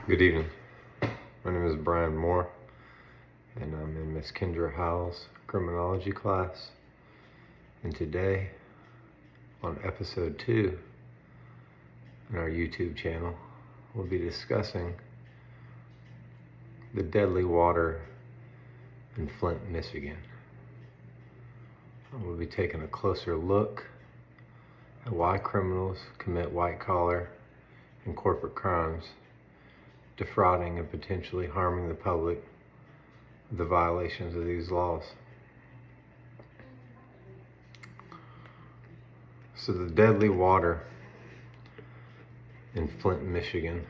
Good evening. My name is Brian Moore, and I'm in Miss Kendra Howell's criminology class. And today, on episode 2 in our YouTube channel, we'll be discussing the deadly water in Flint, Michigan. We'll be taking a closer look at why criminals commit white-collar and corporate crimes, defrauding and potentially harming the public with the violations of these laws. So the deadly water in Flint, Michigan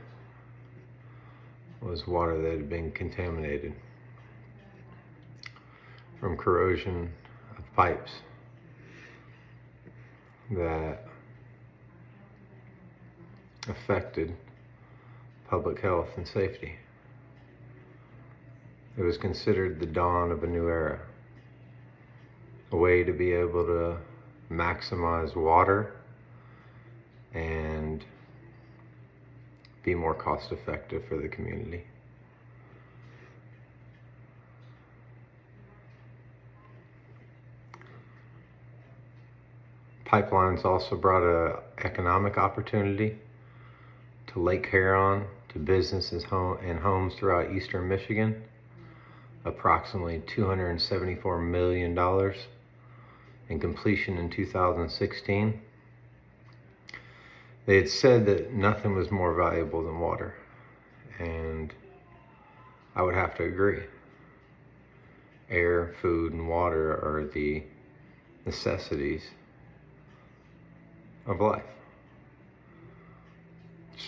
was water that had been contaminated from corrosion of pipes that affected public health and safety. It was considered the dawn of a new era, a way to be able to maximize water and be more cost effective for the community. Pipelines also brought an economic opportunity to Lake Huron, to businesses and homes throughout eastern Michigan. Approximately $274 million in completion in 2016. They had said that nothing was more valuable than water, and I would have to agree. Air, food, and water are the necessities of life.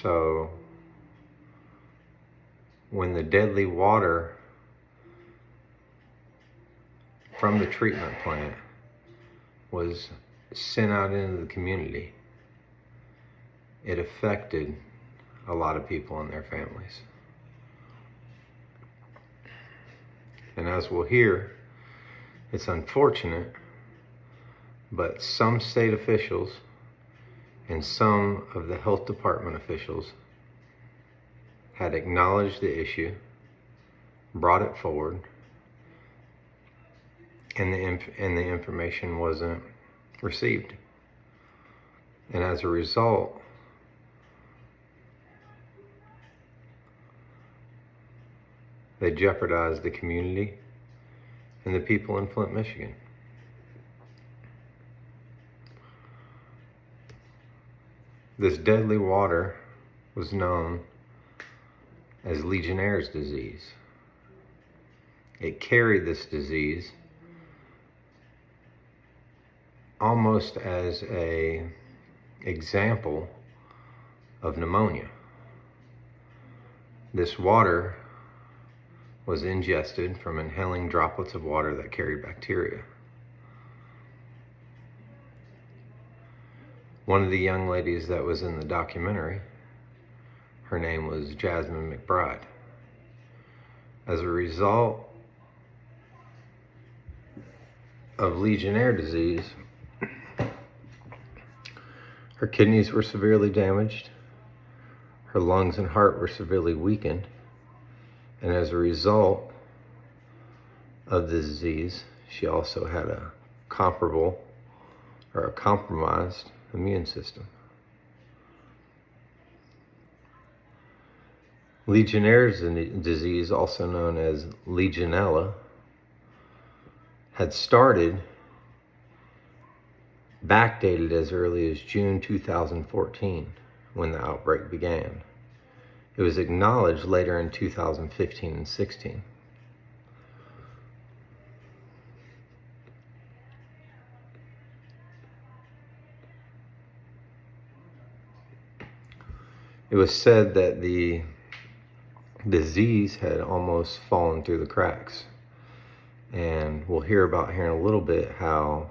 So when the deadly water from the treatment plant was sent out into the community, it affected a lot of people and their families. And as we'll hear, it's unfortunate, but some state officials and some of the health department officials had acknowledged the issue, brought it forward, and the information wasn't received. And as a result, they jeopardized the community and the people in Flint, Michigan. This deadly water was known as Legionnaires Disease. It carried this disease almost as an example of pneumonia. This water was ingested from inhaling droplets of water that carried bacteria. One of the young ladies that was in the documentary, her name was Jasmine McBride. As a result of Legionnaire disease, her kidneys were severely damaged, her lungs and heart were severely weakened, and as a result of the disease, she also had a compromised immune system. Legionnaires disease, also known as Legionella, had started backdated as early as June 2014 when the outbreak began. It was acknowledged later in 2015 and 16. It was said that the disease had almost fallen through the cracks. And we'll hear about here in a little bit how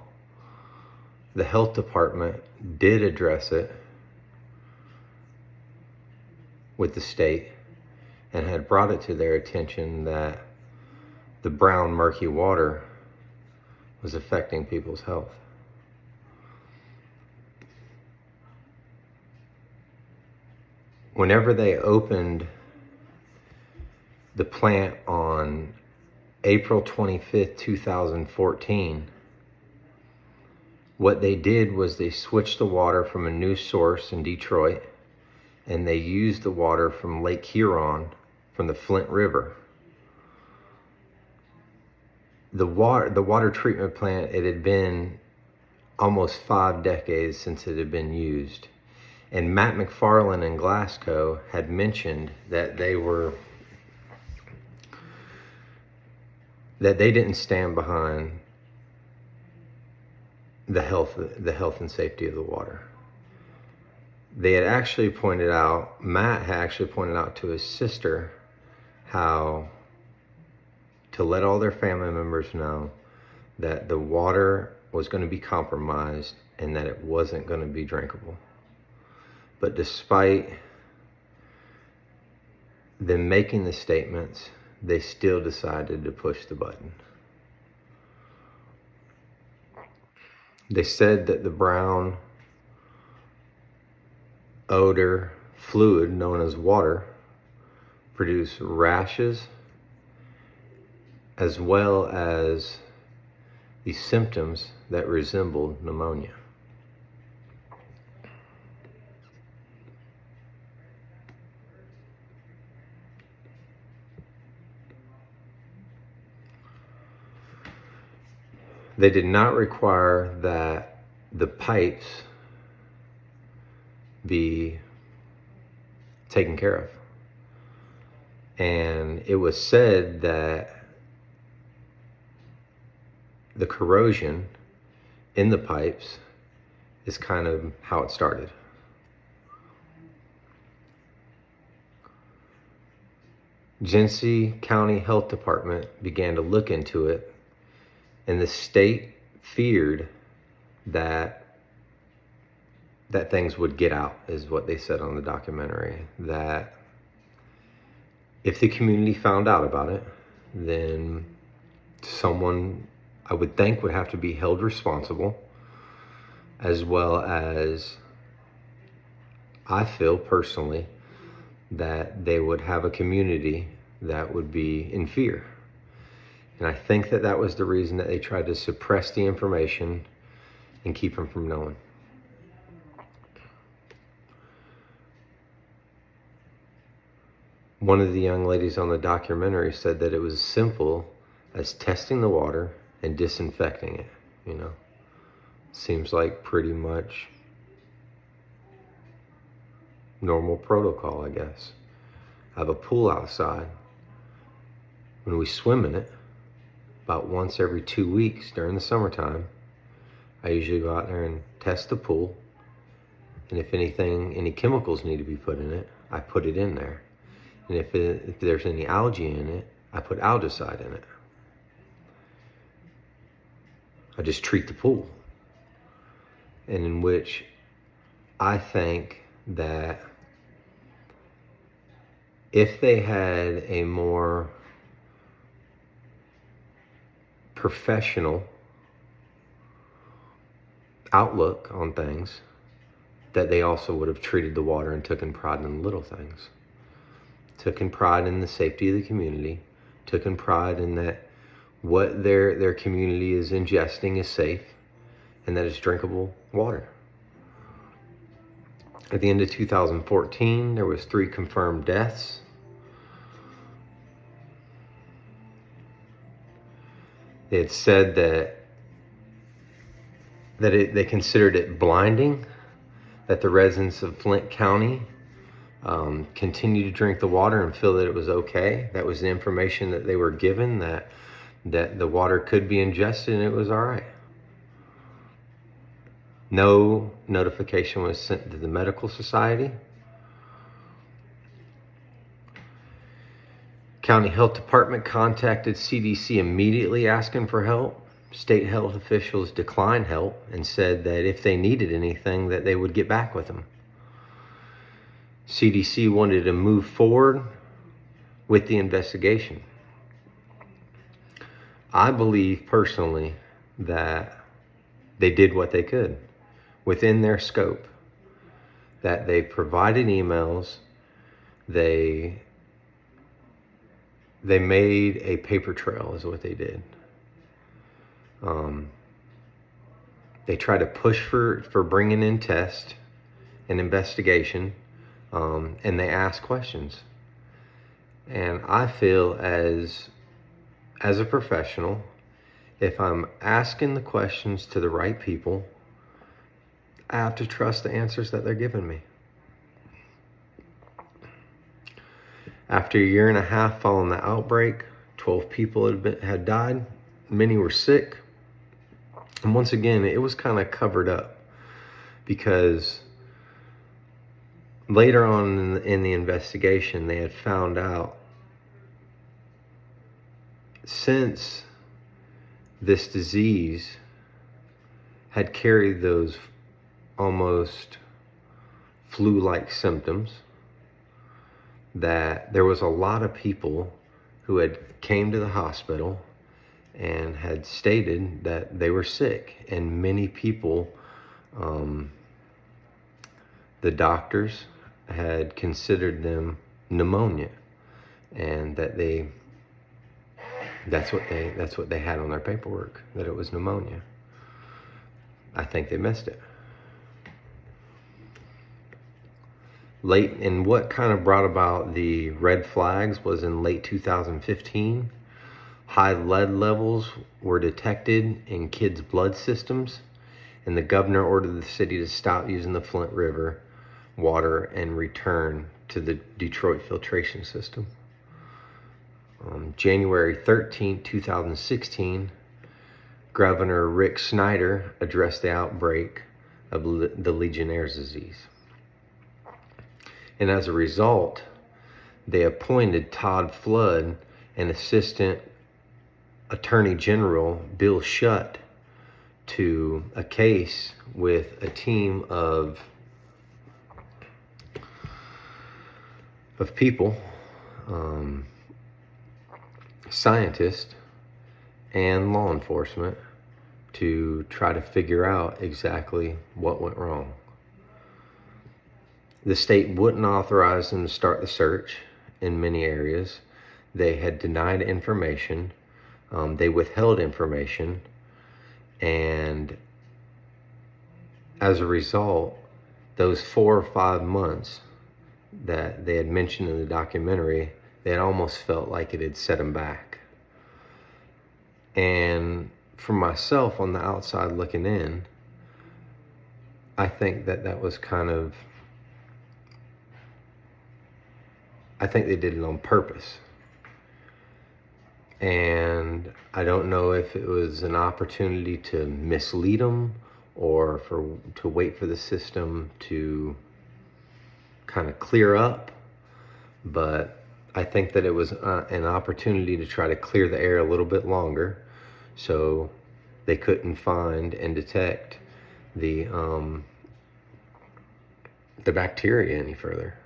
the health department did address it with the state and had brought it to their attention that the brown, murky water was affecting people's health. Whenever they opened the plant on April 25th, 2014, what they did was they switched the water from a new source in Detroit, and they used the water from Lake Huron from the Flint River. The water treatment plant, it had been almost 5 decades since it had been used. And Matt McFarland and Glasgow had mentioned that they didn't stand behind the health and safety of the water. They had actually pointed out, Matt had actually pointed out to his sister how to let all their family members know that the water was going to be compromised and that it wasn't going to be drinkable. But despite them making the statements, they still decided to push the button. They said that the brown odor fluid known as water produced rashes as well as the symptoms that resembled pneumonia. They did not require that the pipes be taken care of. And it was said that the corrosion in the pipes is kind of how it started. Genesee County Health Department began to look into it, and the state feared that things would get out, is what they said on the documentary. That if the community found out about it, then someone, I would think, would have to be held responsible, as well as I feel personally that they would have a community that would be in fear. And I think that was the reason that they tried to suppress the information and keep them from knowing. One of the young ladies on the documentary said that it was as simple as testing the water and disinfecting it, you know. Seems like pretty much normal protocol, I guess. I have a pool outside. When we swim in it, about once every 2 weeks during the summertime, I usually go out there and test the pool. And if any chemicals need to be put in it, I put it in there. And if there's any algae in it, I put algicide in it. I just treat the pool. And in which I think that if they had a more professional outlook on things, that they also would have treated the water and taken pride in the little things. Taken pride in the safety of the community, taken pride in that what their community is ingesting is safe and that it's drinkable water. At the end of 2014, there was 3 confirmed deaths. They had said they considered it blinding, that the residents of Flint County continued to drink the water and feel that it was okay. That was the information that they were given, that the water could be ingested and it was all right. No notification was sent to the medical society. County Health Department contacted CDC immediately asking for help. State health officials declined help and said that if they needed anything, that they would get back with them. CDC wanted to move forward with the investigation. I believe personally that they did what they could within their scope, that they provided emails, they they made a paper trail is what they did. They tried to push for bringing in tests and investigation, and they asked questions. And I feel as a professional, if I'm asking the questions to the right people, I have to trust the answers that they're giving me. After a year and a half following the outbreak, 12 people had died. Many were sick. And once again, it was kind of covered up because later on in the investigation, they had found out since this disease had carried those almost flu-like symptoms, that there was a lot of people who had came to the hospital and had stated that they were sick, and many people, the doctors had considered them pneumonia, and that's what they had on their paperwork, that it was pneumonia. I think they missed it. And what kind of brought about the red flags was in late 2015, high lead levels were detected in kids' blood systems, and the governor ordered the city to stop using the Flint River water and return to the Detroit filtration system. January 13, 2016, Governor Rick Snyder addressed the outbreak of the Legionnaires Disease. And as a result, they appointed Todd Flood and Assistant Attorney General Bill Schutt to a case with a team of people, scientists and law enforcement, to try to figure out exactly what went wrong. The state wouldn't authorize them to start the search in many areas. They had denied information. They withheld information. And as a result, those 4 or 5 months that they had mentioned in the documentary, they had almost felt like it had set them back. And for myself, on the outside looking in, I think that was kind of, I think they did it on purpose. And I don't know if it was an opportunity to mislead them or to wait for the system to kind of clear up. But I think that it was an opportunity to try to clear the air a little bit longer, so they couldn't find and detect the bacteria any further.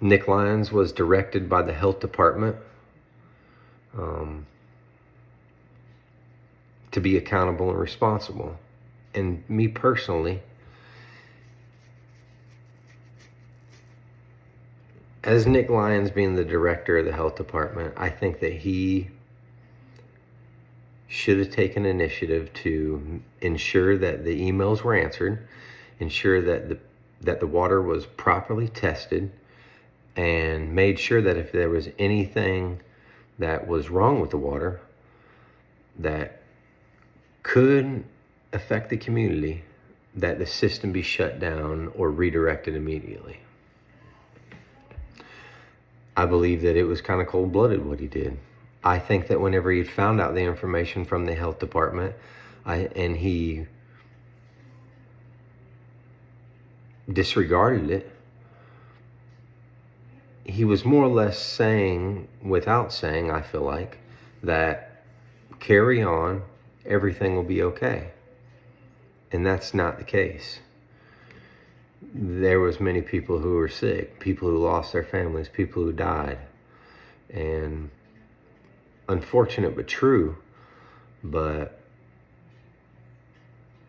Nick Lyons was directed by the health department to be accountable and responsible. And me personally, as Nick Lyons being the director of the health department, I think that he should have taken initiative to ensure that the emails were answered, ensure that the water was properly tested, and made sure that if there was anything that was wrong with the water that could affect the community, that the system be shut down or redirected immediately. I believe that it was kind of cold-blooded what he did. I think that whenever he found out the information from the health department, and he disregarded it, he was more or less saying, without saying, I feel like, that carry on, everything will be okay. And that's not the case. There was many people who were sick, people who lost their families, people who died. And unfortunate but true, but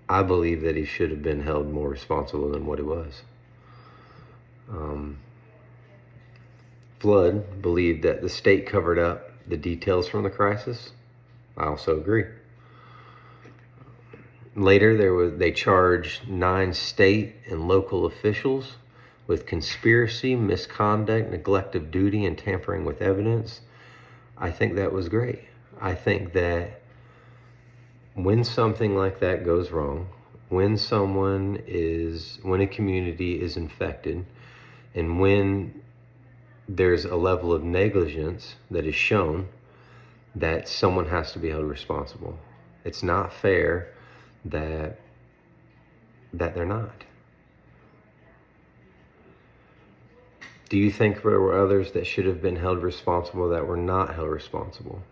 I believe that he should have been held more responsible than what he was. Flood believed that the state covered up the details from the crisis. I also agree. Later, they charged 9 state and local officials with conspiracy, misconduct, neglect of duty, and tampering with evidence. I think that was great. I think that when something like that goes wrong, when a community is infected, and when there's a level of negligence that is shown, that someone has to be held responsible. It's not fair that they're not. Do you think there were others that should have been held responsible that were not held responsible?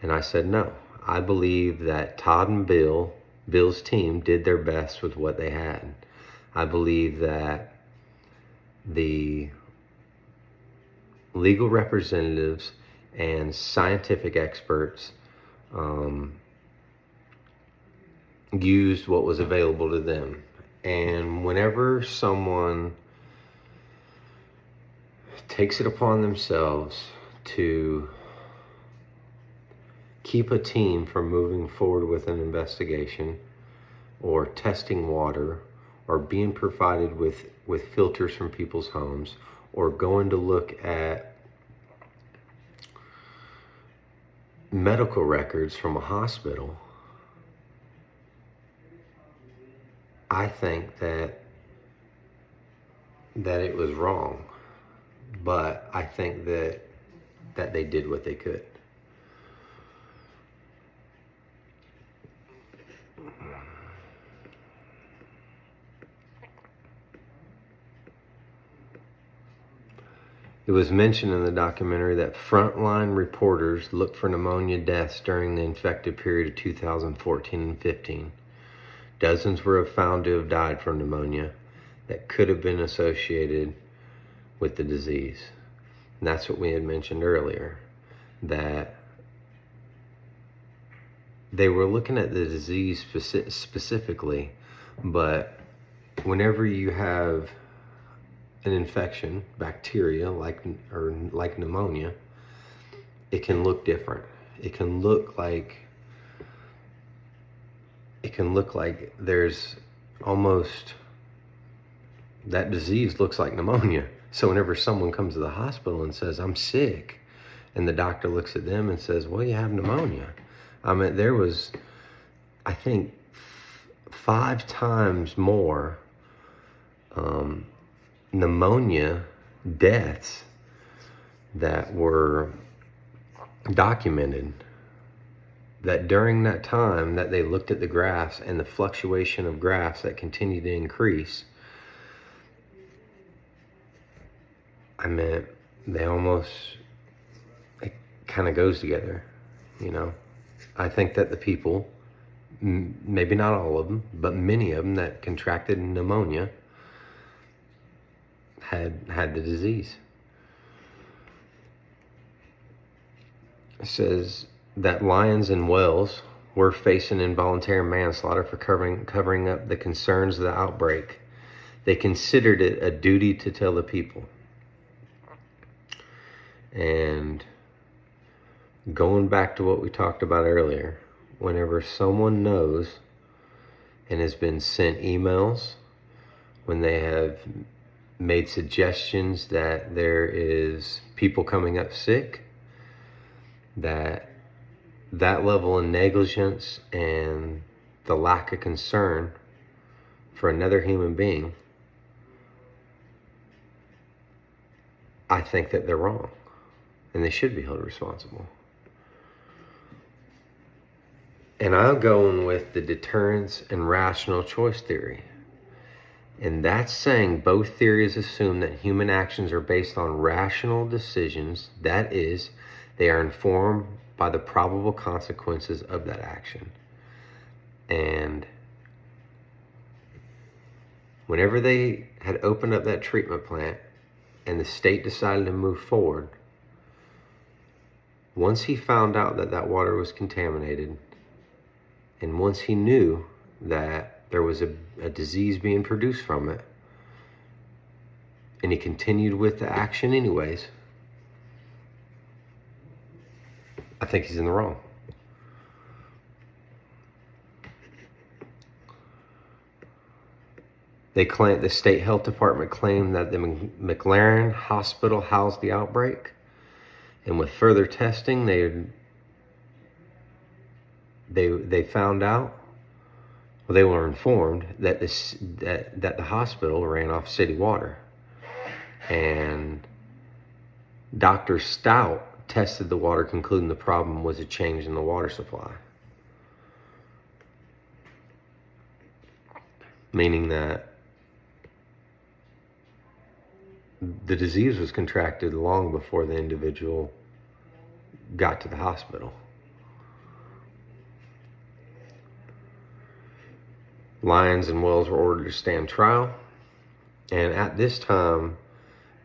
And I said no. I believe that Todd and Bill's team did their best with what they had. I believe that the legal representatives and scientific experts used what was available to them. And whenever someone takes it upon themselves to keep a team from moving forward with an investigation or testing water or being provided with filters from people's homes or going to look at medical records from a hospital, I think that it was wrong, but I think that they did what they could. It was mentioned in the documentary that frontline reporters looked for pneumonia deaths during the infected period of 2014 and 15. Dozens were found to have died from pneumonia that could have been associated with the disease. And that's what we had mentioned earlier, that they were looking at the disease specifically, but whenever you have an infection, bacteria like pneumonia, it can look different. It can look like there's almost, that disease looks like pneumonia. So whenever someone comes to the hospital and says, I'm sick, and the doctor looks at them and says, well, you have pneumonia. I mean, there was, I think, 5 times more pneumonia deaths that were documented, that during that time that they looked at the graphs and the fluctuation of graphs that continued to increase, I mean, it kind of goes together, you know. I think that the people, maybe not all of them, but many of them that contracted pneumonia had the disease. It says that Lyons and Wells were facing involuntary manslaughter for covering up the concerns of the outbreak. They considered it a duty to tell the people. And going back to what we talked about earlier, whenever someone knows and has been sent emails, when they have made suggestions that there is people coming up sick, that level of negligence and the lack of concern for another human being, I think that they're wrong and they should be held responsible. And I'm going with the deterrence and rational choice theory. And that's saying both theories assume that human actions are based on rational decisions. That is, they are informed by the probable consequences of that action. And whenever they had opened up that treatment plant and the state decided to move forward, once he found out that that water was contaminated, and once he knew that there was a disease being produced from it, and he continued with the action anyways, I think he's in the wrong. The state health department claimed that the McLaren hospital housed the outbreak, and with further testing, they found out, well, they were informed that that the hospital ran off city water, and Dr. Stout tested the water, concluding the problem was a change in the water supply, meaning that the disease was contracted long before the individual got to the hospital. Lyons and Wells were ordered to stand trial, and at this time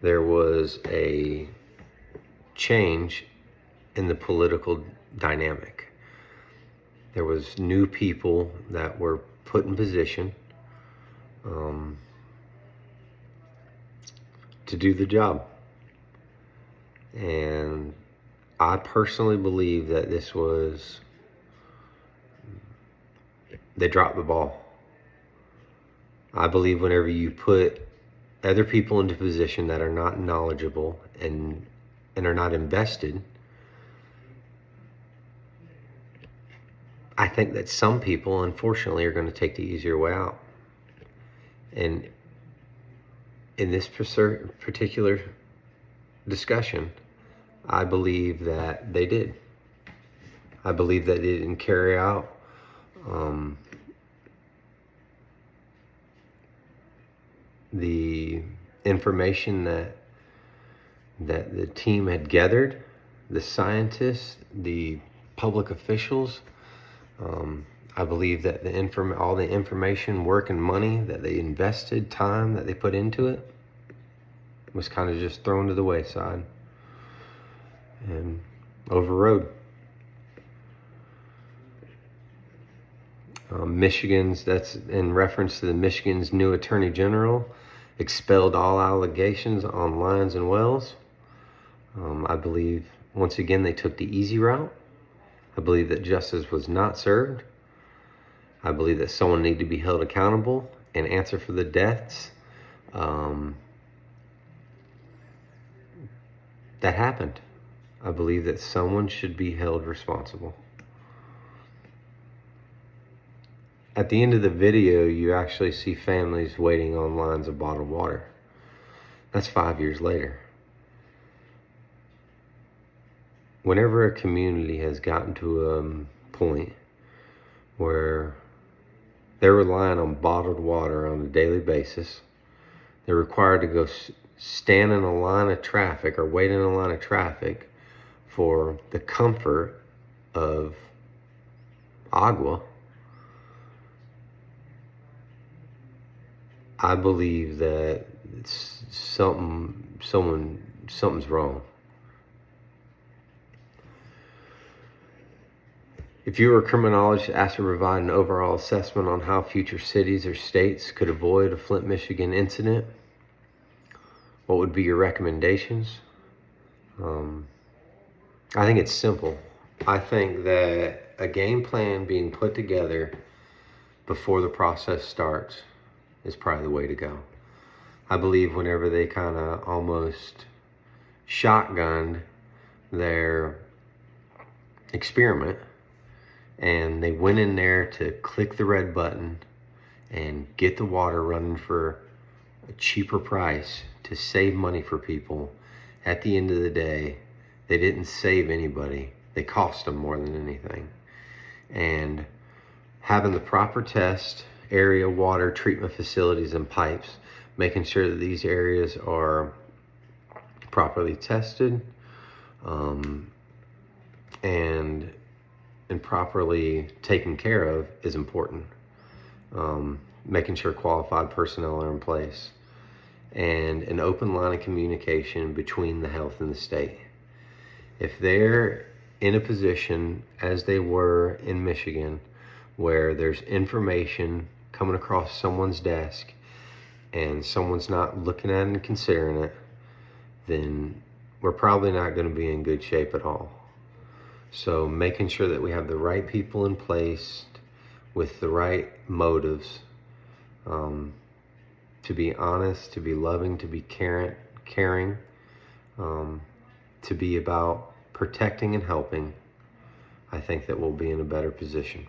there was a change in the political dynamic. There was new people that were put in position to do the job. And I personally believe that they dropped the ball. I believe whenever you put other people into position that are not knowledgeable and are not invested, I think that some people, unfortunately, are going to take the easier way out. And in this particular discussion, I believe that they did. I believe that they didn't carry out the information that the team had gathered, the scientists, the public officials. I believe that all the information, work, and money that they invested, time that they put into it, was kind of just thrown to the wayside and overrode. That's in reference to the Michigan's new Attorney General, expelled all allegations on Lyons and Wells. I believe, once again, they took the easy route. I believe that justice was not served. I believe that someone needed to be held accountable and answer for the deaths that happened. I believe that someone should be held responsible. At the end of the video, you actually see families waiting on lines of bottled water. That's 5 years later. Whenever a community has gotten to a point where they're relying on bottled water on a daily basis, they're required to go stand in a line of traffic or wait in a line of traffic for the comfort of agua, I believe that something's wrong. If you were a criminologist asked to provide an overall assessment on how future cities or states could avoid a Flint, Michigan incident, what would be your recommendations? I think it's simple. I think that a game plan being put together before the process starts is probably the way to go. I believe whenever they kind of almost shotgunned their experiment and they went in there to click the red button and get the water running for a cheaper price to save money for people, at the end of the day, they didn't save anybody. They cost them more than anything. And having the proper test, area, water, treatment facilities, and pipes, making sure that these areas are properly tested and properly taken care of is important. Making sure qualified personnel are in place, and an open line of communication between the health and the state. If they're in a position, as they were in Michigan, where there's information coming across someone's desk and someone's not looking at it and considering it, then we're probably not going to be in good shape at all. So making sure that we have the right people in place with the right motives, to be honest, to be loving, to be caring, to be about protecting and helping, I think that we'll be in a better position.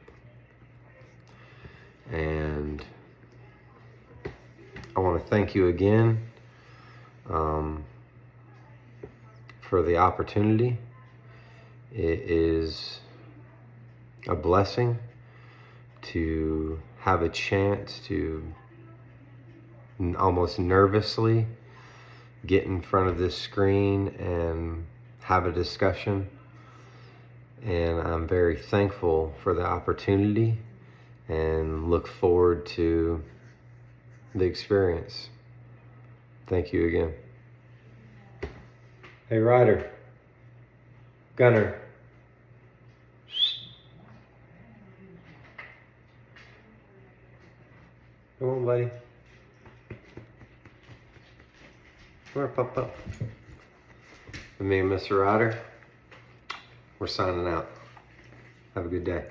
And I want to thank you again for the opportunity. It is a blessing to have a chance to almost nervously get in front of this screen and have a discussion. And I'm very thankful for the opportunity and look forward to the experience. Thank you again. Hey, Ryder. Gunner. Come on, buddy. Come here, pup. With me and Mr. Ryder, we're signing out. Have a good day.